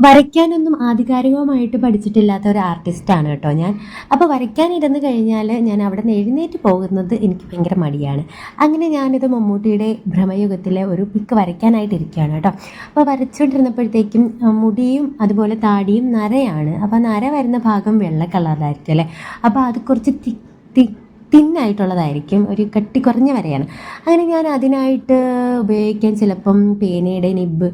വരയ്ക്കാനൊന്നും ആധികാരികമായിട്ട് പഠിച്ചിട്ടില്ലാത്ത ഒരു ആർട്ടിസ്റ്റാണ് കേട്ടോ ഞാൻ. അപ്പോൾ വരയ്ക്കാൻ ഇരുന്ന് കഴിഞ്ഞാൽ ഞാൻ അവിടെ നിന്ന് എഴുന്നേറ്റ് പോകുന്നത് എനിക്ക് ഭയങ്കര മടിയാണ്. അങ്ങനെ ഞാനിത് മമ്മൂട്ടിയുടെ ഭ്രമയുഗത്തിലെ ഒരു പിക്ക് വരയ്ക്കാനായിട്ട് ഇരിക്കുകയാണ് കേട്ടോ. അപ്പോൾ വരച്ചുകൊണ്ടിരുന്നപ്പോഴത്തേക്കും മുടിയും അതുപോലെ താടിയും നരയാണ്. അപ്പോൾ നര വരുന്ന ഭാഗം വെള്ള കളറിലായിരിക്കും അല്ലേ. അപ്പോൾ അത് കുറച്ച് തിന്നായിട്ടുള്ളതായിരിക്കും, ഒരു കട്ടി കുറഞ്ഞ വരയാണ്. അങ്ങനെ ഞാൻ അതിനായിട്ട് ഉപയോഗിക്കാൻ ചിലപ്പം പേനയുടെ നിബ്ബ്,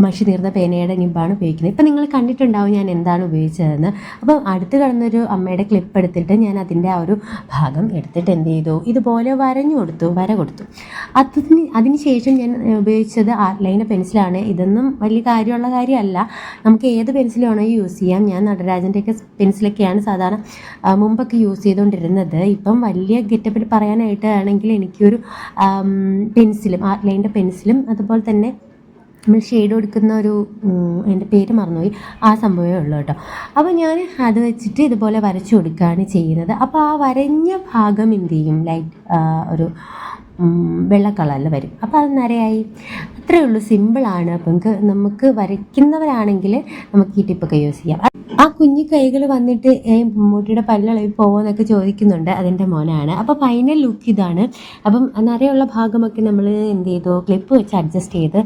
മഷി തീർന്ന പേനയുടെ നിബ്ബാണ് ഉപയോഗിക്കുന്നത്. ഇപ്പം നിങ്ങൾ കണ്ടിട്ടുണ്ടാവും ഞാൻ എന്താണ് ഉപയോഗിച്ചതെന്ന്. അപ്പം അടുത്ത് കിടന്നൊരു അമ്മയുടെ ക്ലിപ്പ് എടുത്തിട്ട് ഞാൻ അതിൻ്റെ ആ ഒരു ഭാഗം എടുത്തിട്ട് എന്ത് ചെയ്തു, ഇതുപോലെ വര കൊടുത്തു. അതിന് ശേഷം ഞാൻ ഉപയോഗിച്ചത് ആർട്ട് ലൈൻ്റെ പെൻസിലാണ്. ഇതൊന്നും വലിയ കാര്യമുള്ള കാര്യമല്ല, നമുക്ക് ഏത് പെൻസിൽ വേണോ യൂസ് ചെയ്യാം. ഞാൻ നടരാജൻ്റെയൊക്കെ പെൻസിലൊക്കെയാണ് സാധാരണ മുമ്പൊക്കെ യൂസ് ചെയ്തുകൊണ്ടിരുന്നത്. ഇപ്പം വലിയ ഗെറ്റപ്പിൽ പറയാനായിട്ട് ആണെങ്കിൽ എനിക്കൊരു പെൻസിലും ആർട്ട് ലൈൻ്റെ പെൻസിലും അതുപോലെ തന്നെ നമ്മൾ ഷെയ്ഡ് കൊടുക്കുന്ന ഒരു, എൻ്റെ പേര് മറന്നുപോയി, ആ സംഭവമേ ഉള്ളൂ കേട്ടോ. അപ്പോൾ ഞാൻ അത് വെച്ചിട്ട് ഇതുപോലെ വരച്ചു കൊടുക്കുകയാണ് ചെയ്യുന്നത്. അപ്പോൾ ആ വരഞ്ഞ ഭാഗം എന്ത് ചെയ്യും, ലൈറ്റ് ഒരു വെള്ള കളറിൽ വരും. അപ്പോൾ അത് നരയായി. അത്രയേ ഉള്ളൂ, സിമ്പിളാണ്. അപ്പം നമുക്ക് വരയ്ക്കുന്നവരാണെങ്കിൽ നമുക്ക് ഈ ടിപ്പൊക്കെ യൂസ് ചെയ്യാം. ആ കുഞ്ഞു കൈകൾ വന്നിട്ട് മമ്മൂട്ടിയുടെ പല്ലളവിൽ പോകുമെന്നൊക്കെ ചോദിക്കുന്നുണ്ട്. അതിൻ്റെ മോനാണ്. അപ്പോൾ ഫൈനൽ ലുക്ക് ഇതാണ്. അപ്പം നരയുള്ള ഭാഗമൊക്കെ നമ്മൾ എന്ത് ചെയ്തു, ക്ലിപ്പ് വെച്ച് അഡ്ജസ്റ്റ് ചെയ്ത്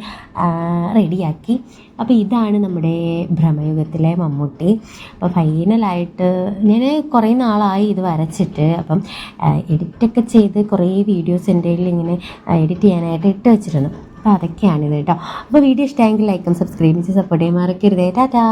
റെഡിയാക്കി. അപ്പോൾ ഇതാണ് നമ്മുടെ ഭ്രമയുഗത്തിലെ മമ്മൂട്ടി. അപ്പോൾ ഫൈനലായിട്ട് ഞാൻ കുറേ നാളായി ഇത് വരച്ചിട്ട്. അപ്പം എഡിറ്റൊക്കെ ചെയ്ത് കുറേ വീഡിയോസ് എൻ്റെ ഇങ്ങനെ എഡിറ്റ് ചെയ്യാനായിട്ട് ഇട്ട് വെച്ചിരുന്നു. അപ്പോൾ അതൊക്കെയാണിത് കേട്ടോ. അപ്പോൾ വീഡിയോ ഇഷ്ടമെങ്കിൽ ലൈക്കും സബ്സ്ക്രൈബും ചെയ്ത് സപ്പോർട്ട് ചെയ്യാൻ മറക്കരുതേ. ടാറ്റാ.